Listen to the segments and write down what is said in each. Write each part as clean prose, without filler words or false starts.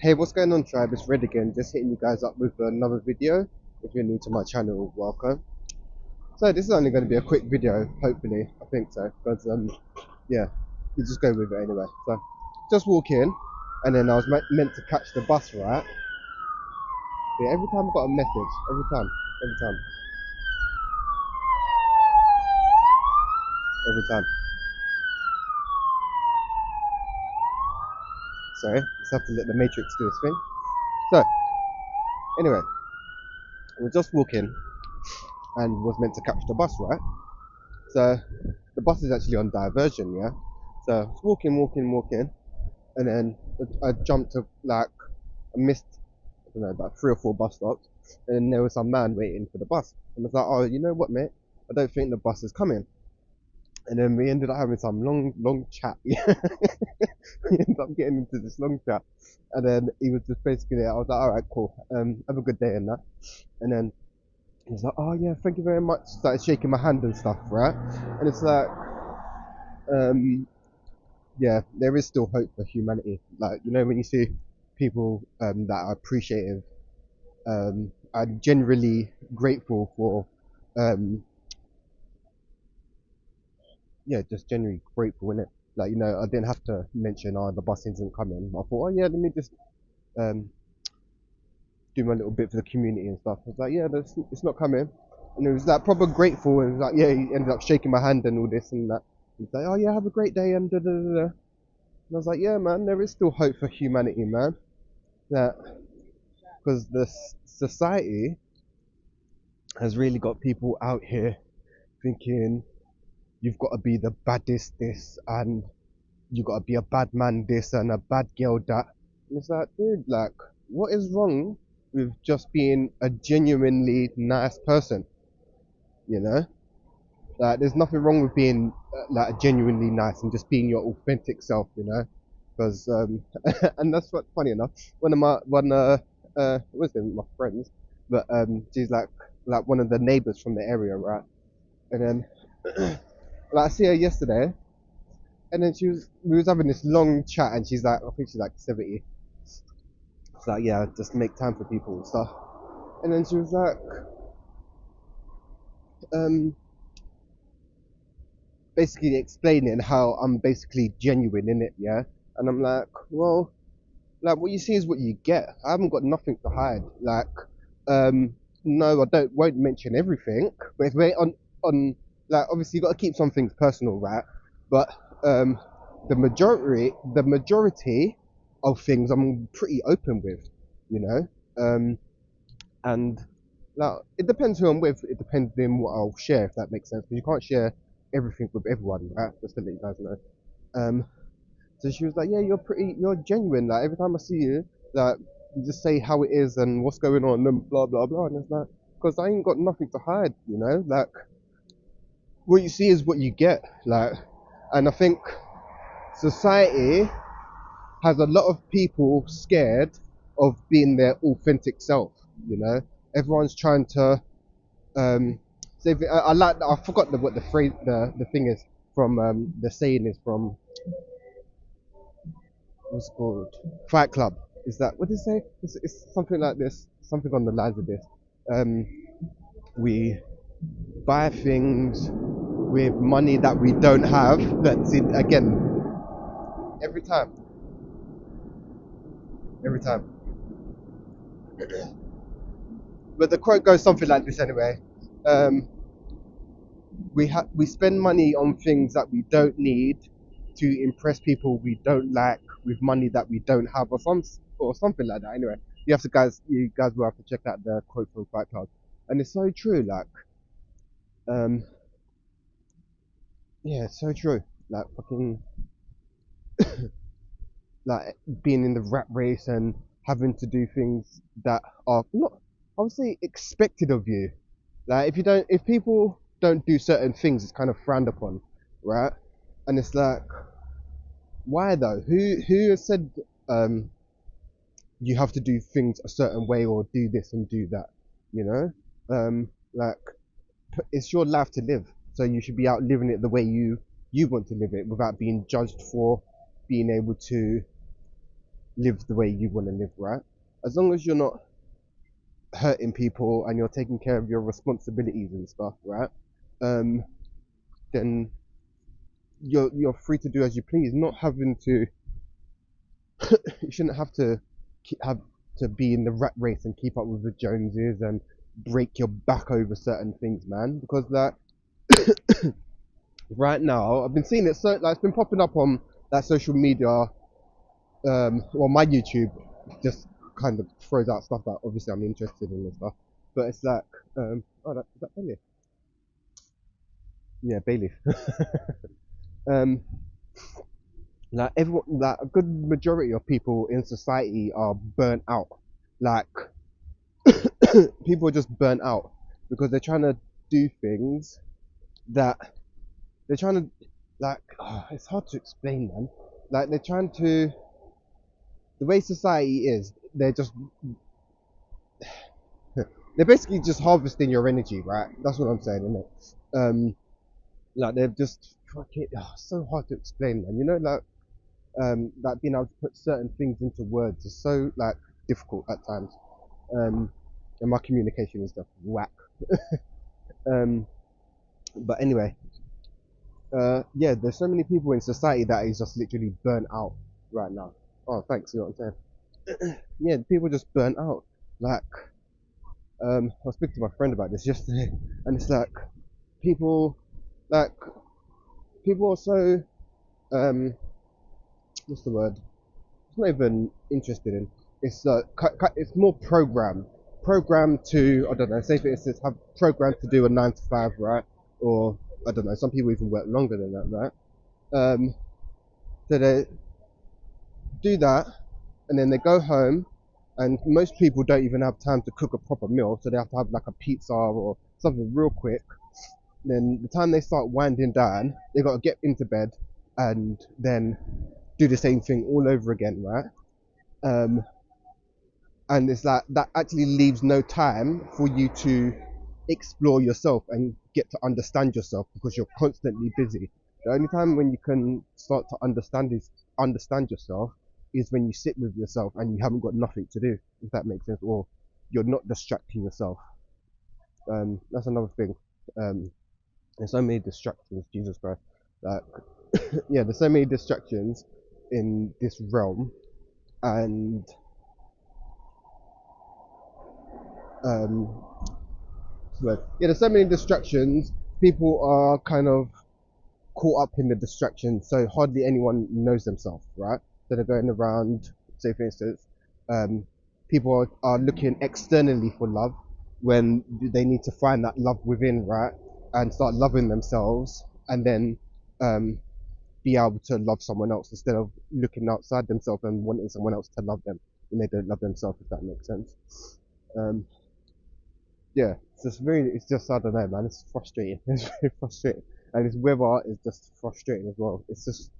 Hey, what's going on, tribe? It's Red again, just hitting you guys up with another video. If you're new to my channel, welcome. So this is only going to be a quick video, hopefully. I think so, because yeah, we just go with it anyway. So just walk in, and then I was meant to catch the bus, right? Yeah, every time I got a message, every time. Sorry, just have to let the Matrix do its thing. So anyway, I was just walking and was meant to catch the bus, right? So the bus is actually on diversion, yeah. So I was walking, and then I jumped to like I missed I don't know about 3 or 4 bus stops, and then there was some man waiting for the bus, and I was like, oh, you know what, mate? I don't think the bus is coming. And then we ended up having some long chat. we ended up getting into this long chat, and then he was just basically, I was like, all right, cool, have a good day and that. And then he was like, oh yeah, thank you very much. Started shaking my hand and stuff, right? And it's like, um, yeah, there is still hope for humanity. Like, you know, when you see people that are appreciative, are generally grateful for, um, yeah, just generally grateful in it. Like, you know, I didn't have to mention, oh, the bus isn't coming. I thought, oh yeah, let me just um, do my little bit for the community and stuff. I was like, yeah, it's not coming. And it was like proper grateful, and it was like, yeah, he ended up shaking my hand and all this and that. He's like, oh yeah, have a great day and da da da da. And I was like, yeah, man, there is still hope for humanity, man. That because the society has really got people out here thinking you've got to be the baddest this and you got to be a bad man this and a bad girl that. And it's like, dude, like, what is wrong with just being a genuinely nice person? You know, like, there's nothing wrong with being like genuinely nice and just being your authentic self. You know, because and that's what funny enough. One of my friends, but she's like one of the neighbors from the area, right? And then like I see her yesterday, and then we was having this long chat, and she's like, I think she's like 70. It's like, yeah, just make time for people and stuff. And then she was like, um, basically explaining how I'm basically genuine in it, yeah. And I'm like, well, like what you see is what you get. I haven't got nothing to hide. Like, no, I don't won't mention everything, but if we're on like obviously you got to keep some things personal, right? But um, the majority of things I'm pretty open with, you know. And like it depends who I'm with. It depends on what I'll share, if that makes sense. Because you can't share everything with everyone, right? Just to let you guys know. Um, so she was like, "Yeah, you're genuine. Like every time I see you, like you just say how it is and what's going on and blah blah blah." And it's like, because I ain't got nothing to hide, you know. Like what you see is what you get. Like, and I think society has a lot of people scared of being their authentic self. You know, everyone's trying to. So I like. I forgot what the phrase, the thing is from. The saying is from. What's it called? Fight Club. Is that what did it say? It's something like this. Something on the lines of this. Um, we buy things with money that we don't have. That's it again. Every time. Every time. But the quote goes something like this anyway. Um, we spend money on things that we don't need to impress people we don't like with money that we don't have, or something like that. Anyway, you guys will have to check out the quote from Fight Club, and it's so true. Like, um, yeah, it's so true. Like fucking, like being in the rat race and having to do things that are not, I would say, expected of you. Like if people don't do certain things, it's kind of frowned upon, right? And it's like, why though? Who has said um, you have to do things a certain way or do this and do that? You know, like it's your life to live, so you should be out living it the way you want to live it without being judged for being able to live the way you want to live, right? As long as you're not hurting people and you're taking care of your responsibilities and stuff, right? Um, then you're free to do as you please, not having to. You shouldn't have to have to be in the rat race and keep up with the Joneses and break your back over certain things, man. Because like right now, I've been seeing it so like it's been popping up on that social media. Well, my YouTube just kind of throws out stuff that obviously I'm interested in and stuff. But it's like, is that Bailey? Yeah, Bailey. um, like everyone, like a good majority of people in society are burnt out. Like people are just burnt out because they're trying to do things that they're trying to like. It's hard to explain, man. Like they're trying to. The way society is, they're basically just harvesting your energy, right? That's what I'm saying, isn't it? Like they're just fucking. So hard to explain, man. You know, like being able to put certain things into words is so like difficult at times. Um, and my communication is just whack. Um, but anyway, yeah, there's so many people in society that is just literally burnt out right now. Oh, thanks. You know what I'm saying? Yeah, people just burnt out. Like, I was speaking to my friend about this yesterday, and it's like people, like people are so, um, what's the word? It's not even interested in. It's it's more programmed to, I don't know. Say for instance, have programmed to do a 9 to 5, right? Or I don't know. Some people even work longer than that, right? So they do that, and then they go home, and most people don't even have time to cook a proper meal, so they have to have like a pizza or something real quick. Then the time they start winding down, they got to get into bed and then do the same thing all over again, right? Um, and it's like that actually leaves no time for you to explore yourself and get to understand yourself because you're constantly busy. The only time when you can start to understand yourself is when you sit with yourself and you haven't got nothing to do, if that makes sense, or you're not distracting yourself. That's another thing. There's so many distractions, Jesus Christ. Like, yeah, there's so many distractions in this realm, and um, but yeah, there's so many distractions. People are kind of caught up in the distraction, so hardly anyone knows themselves, right? So they're going around, say for instance, um, people are looking externally for love when they need to find that love within, right? And start loving themselves, and then um, be able to love someone else instead of looking outside themselves and wanting someone else to love them when they don't love themselves, if that makes sense. Um, yeah, it's just, I don't know, man, it's frustrating. It's very frustrating. And this weather is just frustrating as well. It's just,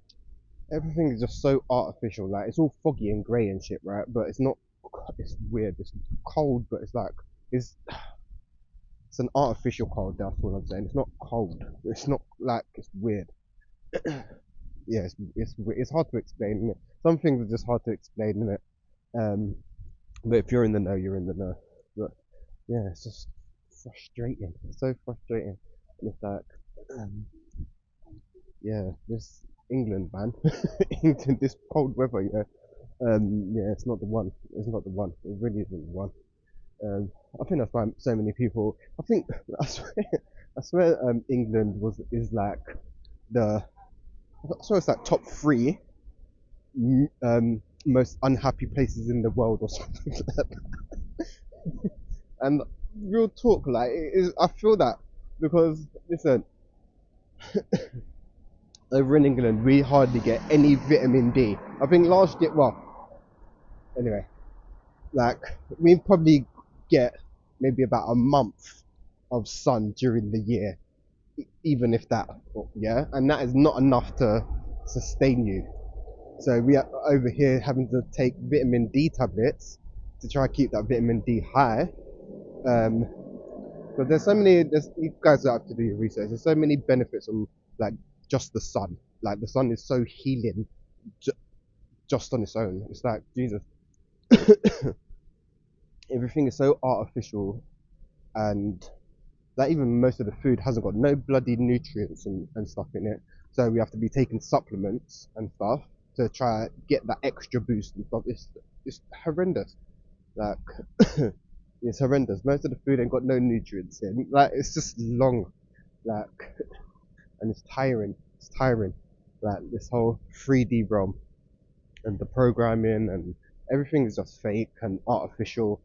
everything is just so artificial. Like, it's all foggy and grey and shit, right? But it's not, it's weird. It's cold, but it's like, it's, it's an artificial cold, that's what I'm saying. It's not cold. It's not like, it's weird. Yeah, it's hard to explain, isn't it? Some things are just hard to explain, isn't it? But if you're in the know, you're in the know. But yeah, it's just frustrating. It's so frustrating. And it's like, um, yeah, this England, man. England, this cold weather, yeah. Yeah, it's not the one. It's not the one. It really isn't the one. I think that's why so many people. I think I swear, England is like the. I swear it's like top three most unhappy places in the world or something like that. And real talk, like I feel that because listen, over in England we hardly get any vitamin D. I think last year, well, anyway, like we probably get maybe about a month of sun during the year, even if that, yeah, and that is not enough to sustain you. So we are over here having to take vitamin D tablets to try and keep that vitamin D high. Um, but you guys have to do your research. There's so many benefits from like just the sun. Like the sun is so healing just on its own. It's like Jesus. Everything is so artificial, and like even most of the food hasn't got no bloody nutrients and stuff in it. So we have to be taking supplements and stuff to try get that extra boost and stuff. It's horrendous. Like it's horrendous. Most of the food ain't got no nutrients in. Like it's just long. Like and it's tiring. It's tiring. Like this whole 3D realm and the programming and everything is just fake and artificial.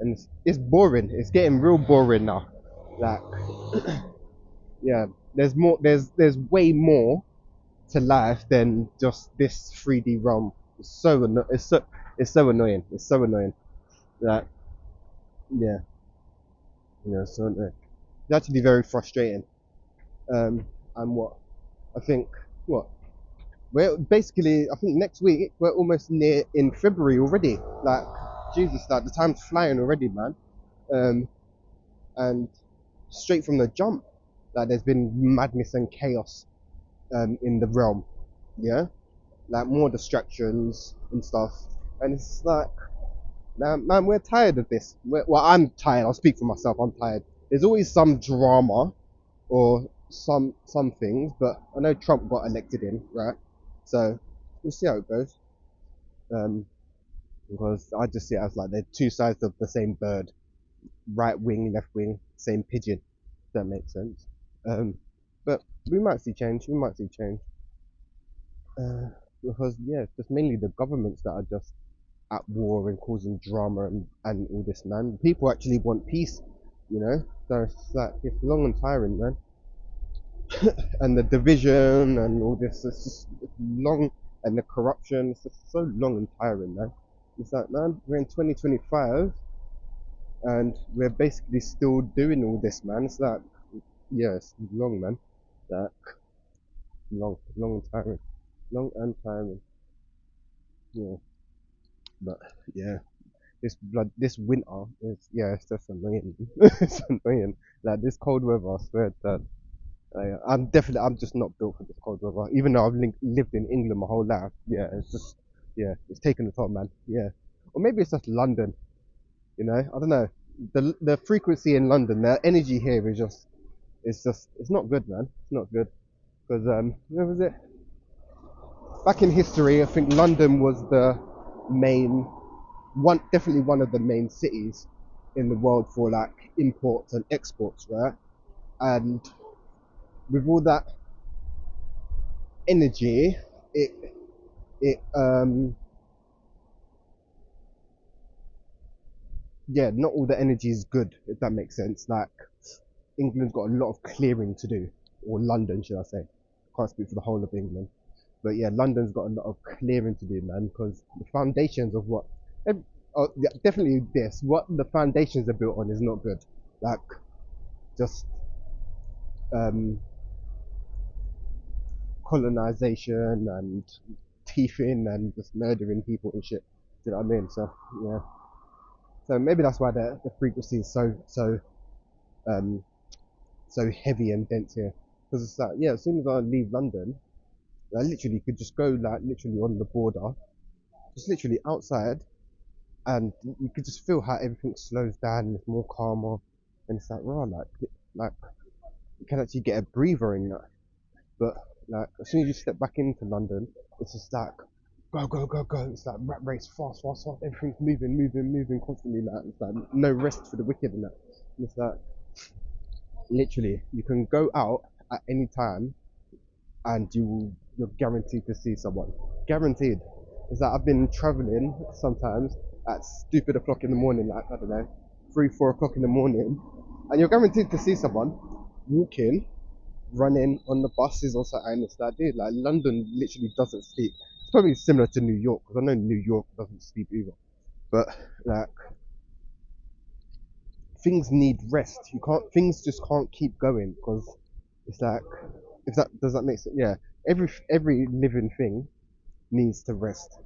And it's boring. It's getting real boring now. Like, yeah, there's more. There's way more to life than just this 3D realm. It's so annoying. It's so annoying. Like, yeah, so annoying. It's actually very frustrating. And what I think, what we're basically, I think next week we're almost near in February already. Like, Jesus, like the time's flying already, man. And straight from the jump, like there's been madness and chaos in the realm, yeah, like more distractions and stuff, and it's like, man, we're tired of this. Well, I'm tired. I'll speak for myself. I'm tired. There's always some drama or some things, but I know Trump got elected in, right? So we'll see how it goes. Because I just see it as like they're two sides of the same bird, right wing, left wing, same pigeon. If that makes sense. But we might see change. We might see change. Because yeah, it's just mainly the governments that are just at war and causing drama and all this, man. People actually want peace, you know. So it's like it's long and tiring, man. And the division and all this, it's long, and the corruption. It's just so long and tiring, man. It's like, man, we're in 2025, and we're basically still doing all this, man. It's like, yeah, it's long, man. Like long and tiring. Yeah, but yeah, this winter is, yeah, it's just annoying. It's annoying. Like this cold weather, I swear that I'm just not built for this cold weather. Even though I've lived in England my whole life, yeah, it's just, yeah, it's taking the toll, man. Yeah, or maybe it's just London. You know, I don't know. The frequency in London, the energy here is just, it's not good, man. It's not good because where was it? Back in history, I think London was the main one, definitely one of the main cities in the world for like imports and exports, right? And with all that energy, it it yeah, not all the energy is good, if that makes sense. Like England's got a lot of clearing to do, or London, should I say? Can't speak for the whole of England, but yeah, London's got a lot of clearing to do, man, because the foundations of what, oh, yeah, definitely this, what the foundations are built on is not good. Like just um, colonization and thieving and just murdering people and shit. Do you know what I mean? So yeah. So maybe that's why the frequency is um, so heavy and dense here. Because it's like, yeah, as soon as I leave London, I literally could just go like literally on the border, just literally outside, and you could just feel how everything slows down and it's more calmer, and it's like, raw, like you can actually get a breather in that. But like as soon as you step back into London, it's just like go go go go. It's like rat race, fast fast fast. Everything's moving constantly. Like it's like no rest for the wicked and that. And it's like literally you can go out at any time and you're guaranteed to see someone. Guaranteed. It's like I've been traveling sometimes at stupid o'clock in the morning, like I don't know, 3, 4 o'clock in the morning, and you're guaranteed to see someone walking, running on the buses or something. It's like, dude, like London literally doesn't sleep. It's probably similar to New York because I know New York doesn't sleep either. But like things need rest. You can't. Things just can't keep going because it's like, if that does that make sense? Yeah. Every living thing needs to rest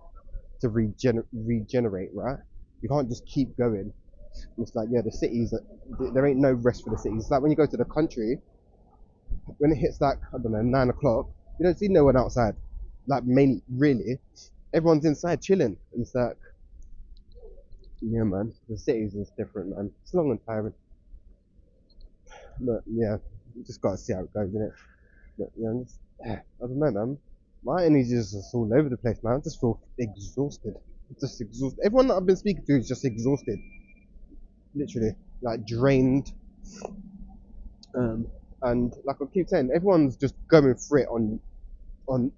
to regenerate, right? You can't just keep going. It's like, yeah, the cities, there ain't no rest for the cities. It's like when you go to the country, when it hits like, I don't know, 9 o'clock, you don't see no one outside. like mainly, really, everyone's inside chilling. It's like, yeah, man, the cities is different, man. It's long and tiring, but yeah, you just gotta see how it goes, innit? But yeah, I don't know, man. My energy is just all over the place, man. I just feel exhausted. Just exhausted. Everyone that I've been speaking to is just exhausted, literally, like drained. Um, and like I keep saying, everyone's just going through it on.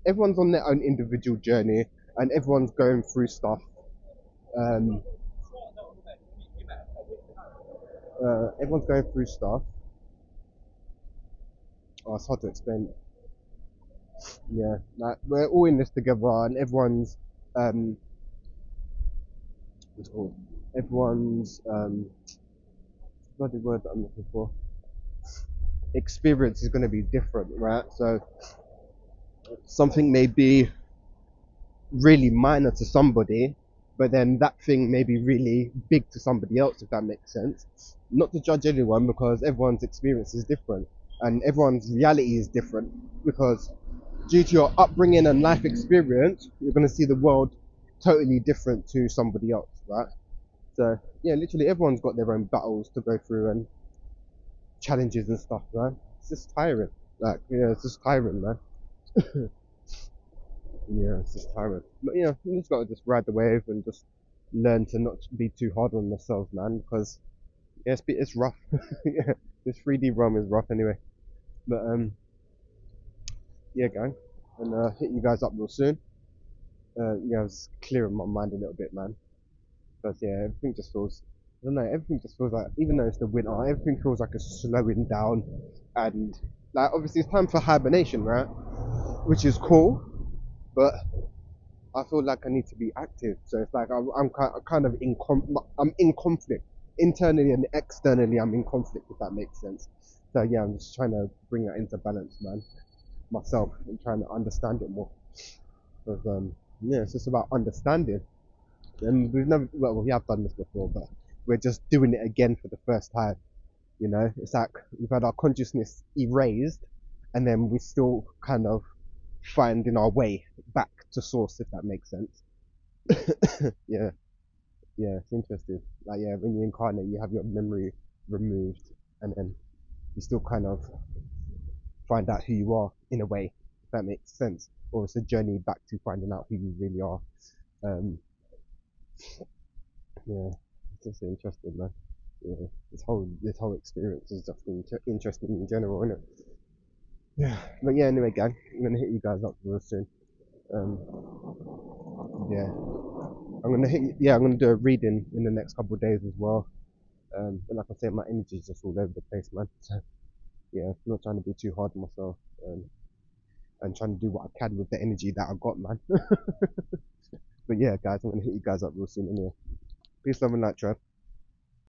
Everyone's on their own individual journey, and everyone's going through stuff. Um, everyone's going through stuff. Oh, it's hard to explain. Yeah, like we're all in this together, and um, what's it called? Everyone's bloody word that I'm looking for. Experience is going to be different, right? So something may be really minor to somebody, but then that thing may be really big to somebody else, if that makes sense. Not to judge anyone, because everyone's experience is different and everyone's reality is different, because due to your upbringing and life experience, you're going to see the world totally different to somebody else, right? So yeah, literally everyone's got their own battles to go through and challenges and stuff, man. It's just tiring. Like, yeah, it's just tiring, man. Yeah, it's just tiring. But yeah, you just gotta just ride the wave and just learn to not be too hard on themselves, man. Because yeah, it's rough. Yeah, this 3D realm is rough anyway. But yeah, gang, and hit you guys up real soon. Yeah, I was clearing my mind a little bit, man. Because yeah, everything just feels. I don't know. Everything just feels like, even though it's the winter, everything feels like it's slowing down, and like obviously it's time for hibernation, right? Which is cool, but I feel like I need to be active. So it's like I'm kind of I'm in conflict internally and externally. I'm in conflict, if that makes sense. So yeah, I'm just trying to bring that into balance, man, myself, and trying to understand it more. Because yeah, it's just about understanding. And we've never, well, we have done this before, but we're just doing it again for the first time. You know, it's like we've had our consciousness erased, and then we still kind of finding our way back to source, if that makes sense. Yeah, yeah, it's interesting. Like, yeah, when you incarnate, you have your memory removed, and then you still kind of find out who you are in a way, if that makes sense. Or it's a journey back to finding out who you really are. Um, yeah, it's just interesting, man. Yeah, this whole experience is just interesting in general, isn't it? Yeah, but yeah. Anyway, gang, I'm gonna hit you guys up real soon. Um, yeah, I'm gonna do a reading in the next couple of days as well. But like I said, my energy is just all over the place, man. So yeah, I'm not trying to be too hard on myself, and trying to do what I can with the energy that I got, man. But yeah, guys, I'm gonna hit you guys up real soon anyway. Peace, love, and light, Trev.